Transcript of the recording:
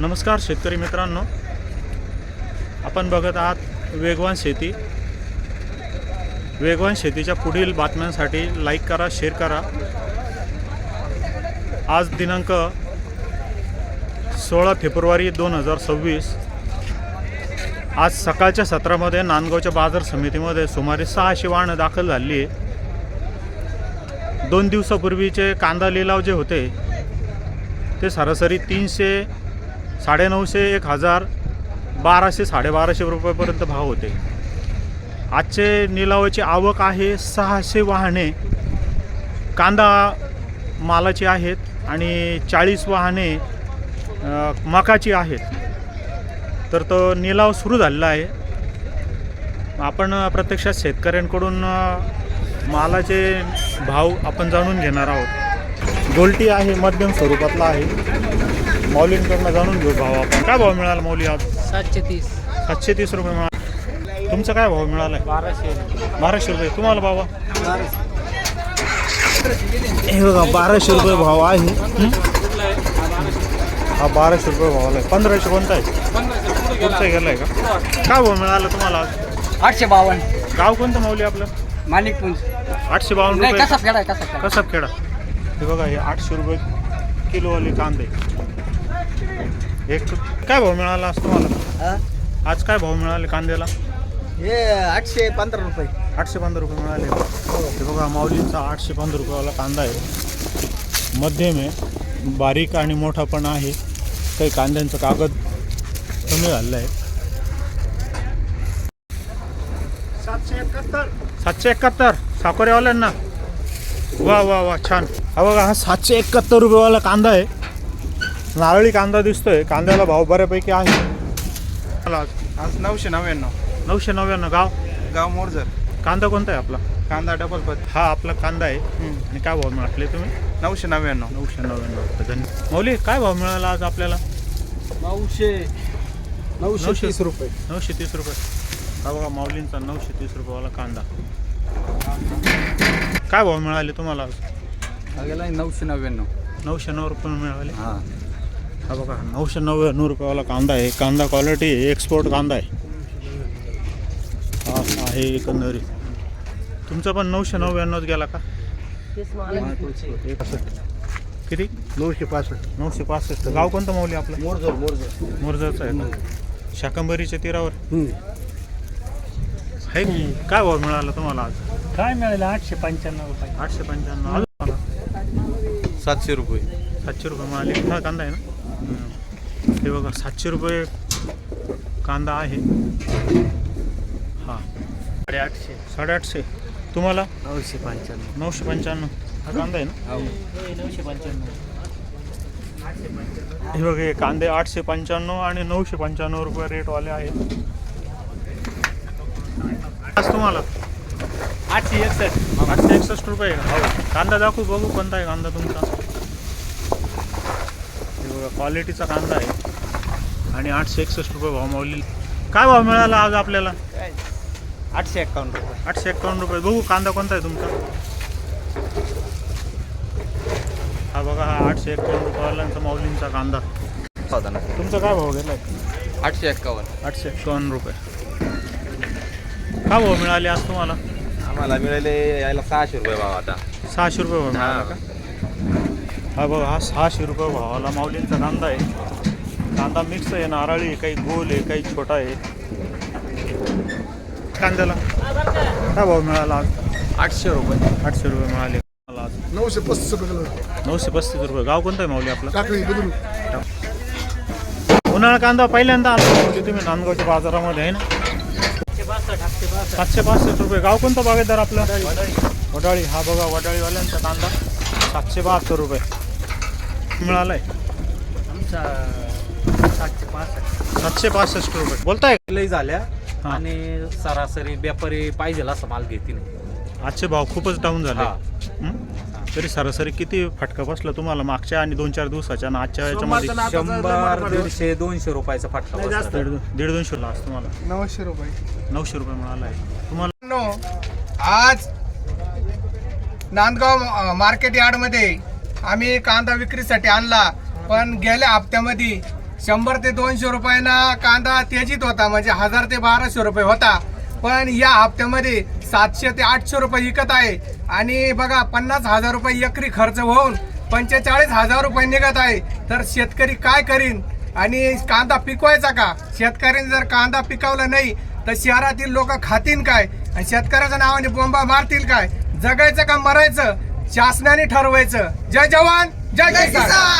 नमस्कार शेतकरी मित्रांनो, आपण बघत आहात वेगवान शेती. वेगवान शेतीच्या पुढील बातम्यांसाठी लाईक करा, शेअर करा. आज दिनांक 16 फेब्रुवारी 2026. आज सकाळच्या सत्रामध्ये नांदगावच्या बाजार समितीमध्ये सुमारे 600 वाहनं दाखल झाली आहे. 2 दिवसापूर्वीचे कांदा लिलाव जे होते ते सरासरी 300, 950, 1000, 1200, 1250 रुपयापर्यंत भाव होते. आजचे निलावाची आवक आहे 600 वाहने कांदा मालाची आहेत आणि 40 वाहने मकाची आहेत. तर तो निलाव सुरू झालेला आहे. आपण प्रत्यक्षात शेतकऱ्यांकडून मालाचे भाव आपण जाणून घेणार आहोत. गोल्टी आहे, मध्यम स्वरूपातला आहे. मौलींकडनं जाणून घेऊ भाव आपण. काय भाव मिळाला मौली आज? 730 रुपये मिळाला. तुमचा काय भाव मिळाला? 1200 रुपये. तुम्हाला बाबा? हे बघा 1200 रुपये भाव आहे. हा 1200 रुपये भाव आहे. 1500 कोणता आहे? कुठचा गेलाय का? काय भाव मिळाला तुम्हाला आज? 852. गाव कोणतं मौली आपलं? माणिकपुंज. 852 रुपये. कसाबखेडा. हे बघा हे 800 रुपये किलोवाले कांदे. एक काय भाव मिळाला आज तुम्हाला? आज काय भाव मिळाले कांद्याला? हे 815 रुपये. 815 रुपये मिळाले. हे बघा माऊलींचा 815 रुपयावाला कांदा आहे. मध्यम आहे, बारीक आणि मोठा पण आहे. काही कांद्यांचं कागद कमी झालेलं आहे. 771 साकोरेवाल्यांना. वा वा वा, छान. हा बघा हा 771 रुपयेवाला कांदा आहे. नारळी कांदा दिसतोय. कांद्याला भाव बऱ्यापैकी आहे. आज 999. 999. गाव मोरजर. कांदा कोणता आहे आपला? कांदा डबल पत. हा आपला कांदा आहे. आणि काय भाव मिळाले तुम्ही? 999. 999. धन्यवाद. मौली काय भाव मिळाला आज आपल्याला? 930 रुपये. 930 रुपये. हा बघा माऊलींचा 930 रुपयेवाला कांदा. काय भाव मिळाले तुम्हाला आज? हा गेला 999. 990 रुपये मिळाले. हां. हा बघा 999 रुपयावाला कांदा आहे. कांदा क्वालिटी आहे, एक्सपोर्ट कांदा आहे. हा आहे एकंदरीत. तुमचा पण 999 गेला का? किती? 965. गाव कोणतं मौली आपलं? मोरजरचं आहे का? शाकंभरीच्या तीरावर आहे. काय भाव मिळाला तुम्हाला आज? काय मिळालं? 895 रुपये. 895. 700 रुपये. 700 रुपये मिळाले. हा कांदा आहे ना? हे बघा 700 रुपये कांदा आहे. हा 850. 850. तुम्हाला? 995. 995. हा कांदा आहे ना? 995. हे बघा हे कांदे 895 आणि 995 रुपये रेटवाले आहेत. आज तुम्हाला 861 रुपये. कांदा दाखवू बघू कोणता आहे कांदा तुमचा. हे बघा क्वालिटीचा कांदा आहे आणि 861 रुपये भाव मावली. काय भाव मिळाला आज आपल्याला? 851 रुपये. 851 रुपये. बघू कांदा कोणता आहे तुमचा. हा बघा हा 851 रुपयावाल्यांचा माऊलींचा कांदा. तुमचा काय भाव गेलाय? 851. 851 रुपये. काय भाव मिळाले आज तुम्हाला? आम्हाला मिळाले यायला 600 रुपये भाव. आता 600 रुपये भाव मिळाला का? हा बघा हा 600 रुपये भावाला माऊलींचा कांदा आहे. कांदा मिक्स आहे, नारळी आहे, काही गोल आहे, काही छोटा आहे. कांद्याला काय भाव मिळाला आज? 800 रुपये. 800 रुपये मिळाले आज. 935 रुपये किलो. 935 रुपये. गाव कोणतं आहे माऊली आपलं? टाकळी बुद्रुक. उन्हाळा कांदा पहिल्यांदा आला माऊली तुम्ही नांदगावच्या बाजारामध्ये आहे ना? 762 रुपये. गाव कोणतं बागेदार आपलं? वडाळी. हा बघा वडाळीवाल्यांचा कांदा 772 रुपये मिळाला आहे. 765 रुपये. बोलताय लई झाल्या आणि सरासरी व्यापारी पाहिजे असं माल घेते नाही. आजचे भाव खूपच डाऊन झाले. हा. तरी सरासरी किती फटका बसला तुम्हाला मागच्या आणि 2-4 दिवसाच्या आणि आजच्या याच्यामध्ये? 100, 150, 200 रुपयाचा फटका बसला. 150-150 लास्ट तुम्हाला. 900 रुपये. 900 रुपये मिळाला आहे तुम्हाला. आज नांदगाव मार्केट यार्डमध्ये आम्ही कांदा विक्रीसाठी आणला, पण गेल्या हप्त्यामध्ये 100 ते 200 रुपयांना कांदा तेजीत होता, म्हणजे 1000 ते 1200 रुपये होता. पण या हप्त्यामध्ये 700 ते 800 रुपये विकत आहे. आणि बघा 50,000 रुपये एकरी खर्च होऊन 45,000 रुपये निघत आहे. तर शेतकरी काय करीन आणि कांदा पिकवायचा का? शेतकऱ्यांनी जर कांदा पिकवला नाही तर शहरातील लोक खातील काय आणि शेतकऱ्याच्या नावाने बोंबा मारतील काय? जगायचं का मरायचं शासनाने ठरवायचं. जय जवान जय किसान.